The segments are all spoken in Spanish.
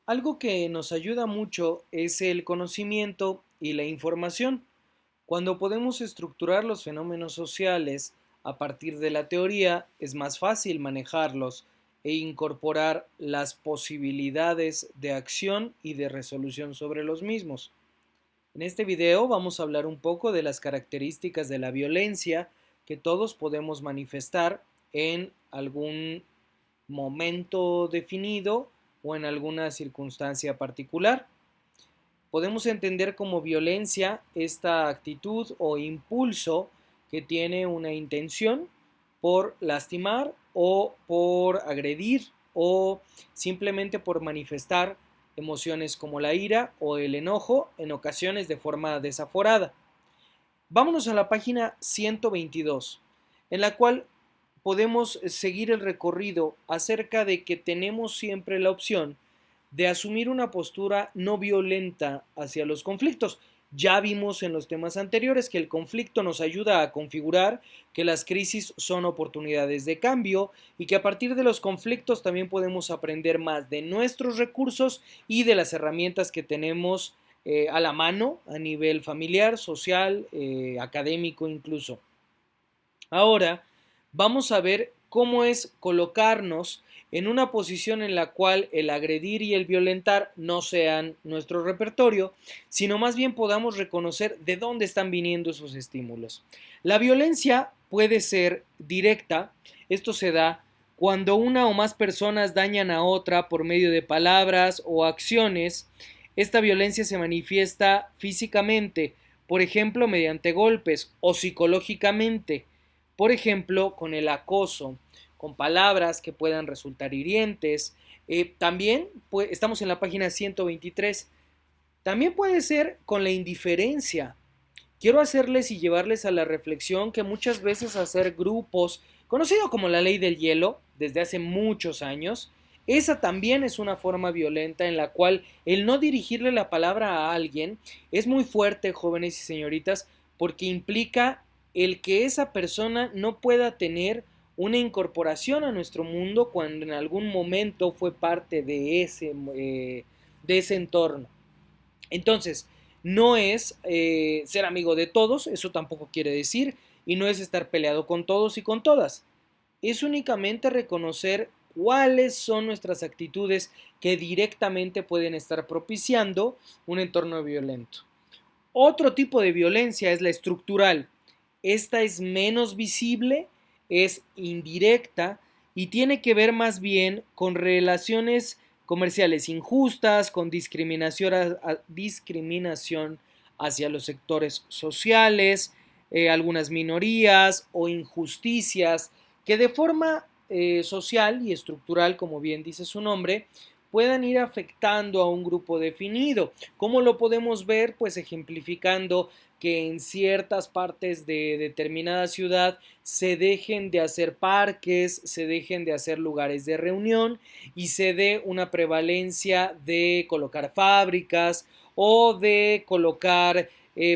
Algo que nos ayuda mucho es el conocimiento y la información. Cuando podemos estructurar los fenómenos sociales a partir de la teoría, es más fácil manejarlos e incorporar las posibilidades de acción y de resolución sobre los mismos. En este video vamos a hablar un poco de las características de la violencia que todos podemos manifestar en algún momento definido o en alguna circunstancia particular. Podemos entender como violencia esta actitud o impulso que tiene una intención por lastimar o por agredir o simplemente por manifestar emociones como la ira o el enojo, en ocasiones de forma desaforada. Vámonos a la página 122, en la cual podemos seguir el recorrido acerca de que tenemos siempre la opción de asumir una postura no violenta hacia los conflictos. Ya vimos en los temas anteriores que el conflicto nos ayuda a configurar que las crisis son oportunidades de cambio y que a partir de los conflictos también podemos aprender más de nuestros recursos y de las herramientas que tenemos a la mano a nivel familiar, social, académico incluso. Ahora vamos a ver cómo es colocarnos en una posición en la cual el agredir y el violentar no sean nuestro repertorio, sino más bien podamos reconocer de dónde están viniendo esos estímulos. La violencia puede ser directa, esto se da cuando una o más personas dañan a otra por medio de palabras o acciones. Esta violencia se manifiesta físicamente, por ejemplo, mediante golpes, o psicológicamente, por ejemplo, con el acoso, con palabras que puedan resultar hirientes. También estamos en la página 123. También puede ser con la indiferencia. Quiero hacerles y llevarles a la reflexión que muchas veces hacer grupos, conocido como la ley del hielo, desde hace muchos años, esa también es una forma violenta en la cual el no dirigirle la palabra a alguien es muy fuerte, jóvenes y señoritas, porque implica el que esa persona no pueda tener una incorporación a nuestro mundo cuando en algún momento fue parte de ese entorno. Entonces, no es ser amigo de todos, eso tampoco quiere decir, y no es estar peleado con todos y con todas. Es únicamente reconocer cuáles son nuestras actitudes que directamente pueden estar propiciando un entorno violento. Otro tipo de violencia es la estructural. Esta es menos visible, es indirecta y tiene que ver más bien con relaciones comerciales injustas, con discriminación hacia los sectores sociales, algunas minorías o injusticias que de forma social y estructural, como bien dice su nombre, puedan ir afectando a un grupo definido. ¿Cómo lo podemos ver? Pues ejemplificando que en ciertas partes de determinada ciudad se dejen de hacer parques, se dejen de hacer lugares de reunión y se dé una prevalencia de colocar fábricas o de colocar,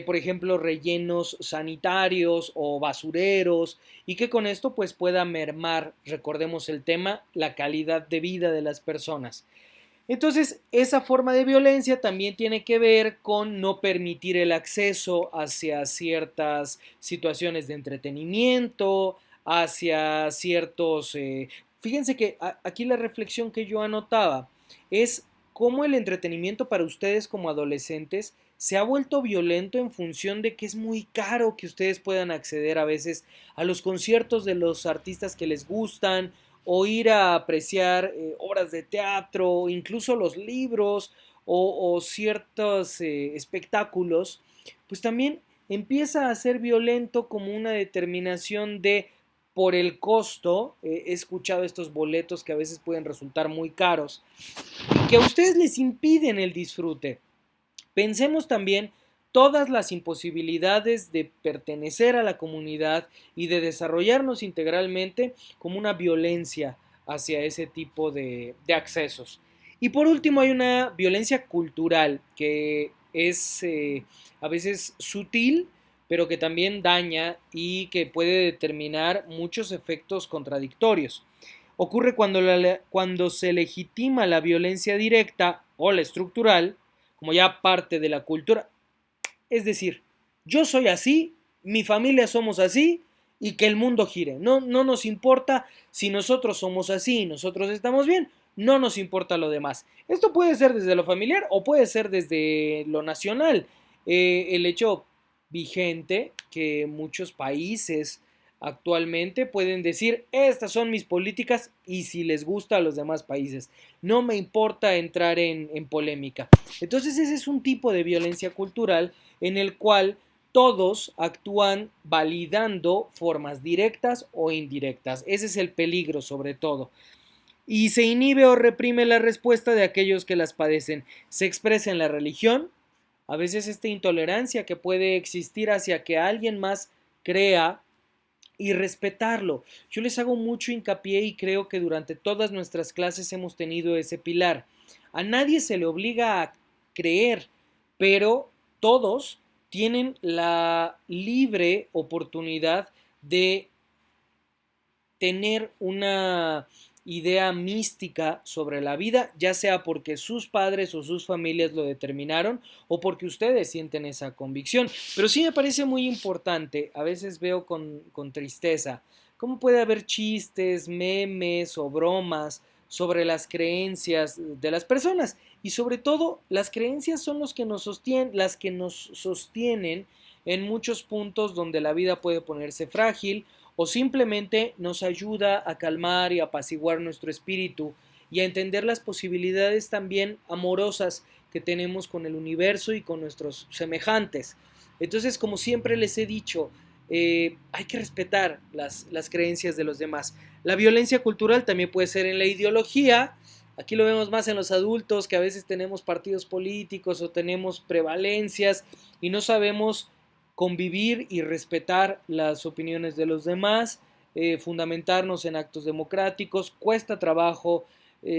por ejemplo, rellenos sanitarios o basureros y que con esto pues pueda mermar, recordemos el tema, la calidad de vida de las personas. Entonces, esa forma de violencia también tiene que ver con no permitir el acceso hacia ciertas situaciones de entretenimiento, hacia ciertos... fíjense que aquí la reflexión que yo anotaba es cómo el entretenimiento para ustedes como adolescentes se ha vuelto violento en función de que es muy caro que ustedes puedan acceder a veces a los conciertos de los artistas que les gustan o ir a apreciar obras de teatro, incluso los libros o ciertos espectáculos, pues también empieza a ser violento como una determinación de por el costo, he escuchado estos boletos que a veces pueden resultar muy caros, que a ustedes les impiden el disfrute. Pensemos también todas las imposibilidades de pertenecer a la comunidad y de desarrollarnos integralmente como una violencia hacia ese tipo de accesos. Y por último hay una violencia cultural que es a veces sutil, pero que también daña y que puede determinar muchos efectos contradictorios. Ocurre cuando se legitima la violencia directa o la estructural como ya parte de la cultura. Es decir, yo soy así, mi familia somos así y que el mundo gire. No, no nos importa si nosotros somos así y nosotros estamos bien, no nos importa lo demás. Esto puede ser desde lo familiar o puede ser desde lo nacional. El hecho vigente que muchos países actualmente pueden decir, estas son mis políticas y si les gusta a los demás países. No me importa entrar en polémica. Entonces ese es un tipo de violencia cultural en el cual todos actúan validando formas directas o indirectas. Ese es el peligro sobre todo. Y se inhibe o reprime la respuesta de aquellos que las padecen. Se expresa en la religión, a veces esta intolerancia que puede existir hacia que alguien más crea y respetarlo. Yo les hago mucho hincapié y creo que durante todas nuestras clases hemos tenido ese pilar. A nadie se le obliga a creer, pero todos tienen la libre oportunidad de tener una idea mística sobre la vida, ya sea porque sus padres o sus familias lo determinaron o porque ustedes sienten esa convicción. Pero sí me parece muy importante, a veces veo con tristeza, cómo puede haber chistes, memes o bromas sobre las creencias de las personas. Y sobre todo, las creencias son las que nos sostienen en muchos puntos donde la vida puede ponerse frágil o simplemente nos ayuda a calmar y apaciguar nuestro espíritu y a entender las posibilidades también amorosas que tenemos con el universo y con nuestros semejantes. Entonces, como siempre les he dicho, hay que respetar las creencias de los demás. La violencia cultural también puede ser en la ideología. Aquí lo vemos más en los adultos, que a veces tenemos partidos políticos o tenemos prevalencias y no sabemos convivir y respetar las opiniones de los demás, fundamentarnos en actos democráticos. Cuesta trabajo,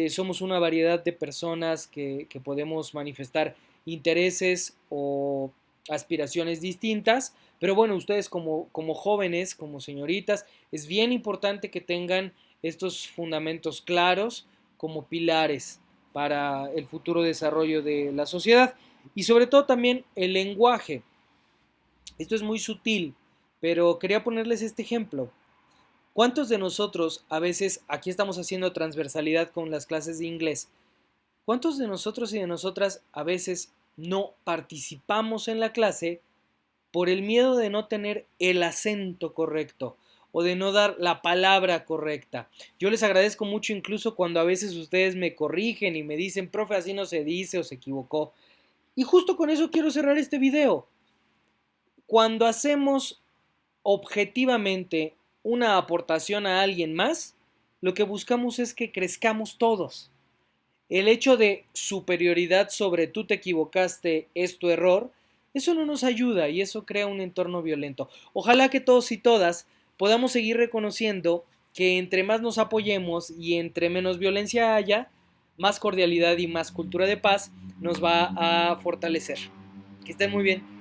somos una variedad de personas que podemos manifestar intereses o aspiraciones distintas, pero bueno, ustedes como jóvenes, como señoritas, es bien importante que tengan estos fundamentos claros como pilares para el futuro desarrollo de la sociedad y sobre todo también el lenguaje. Esto es muy sutil, pero quería ponerles este ejemplo. ¿Cuántos de nosotros a veces, aquí estamos haciendo transversalidad con las clases de inglés, cuántos de nosotros y de nosotras a veces no participamos en la clase por el miedo de no tener el acento correcto o de no dar la palabra correcta? Yo les agradezco mucho incluso cuando a veces ustedes me corrigen y me dicen, profe, así no se dice o se equivocó. Y justo con eso quiero cerrar este video. Cuando hacemos objetivamente una aportación a alguien más, lo que buscamos es que crezcamos todos. El hecho de superioridad sobre tú te equivocaste, es tu error, eso no nos ayuda y eso crea un entorno violento. Ojalá que todos y todas podamos seguir reconociendo que entre más nos apoyemos y entre menos violencia haya, más cordialidad y más cultura de paz nos va a fortalecer. Que estén muy bien.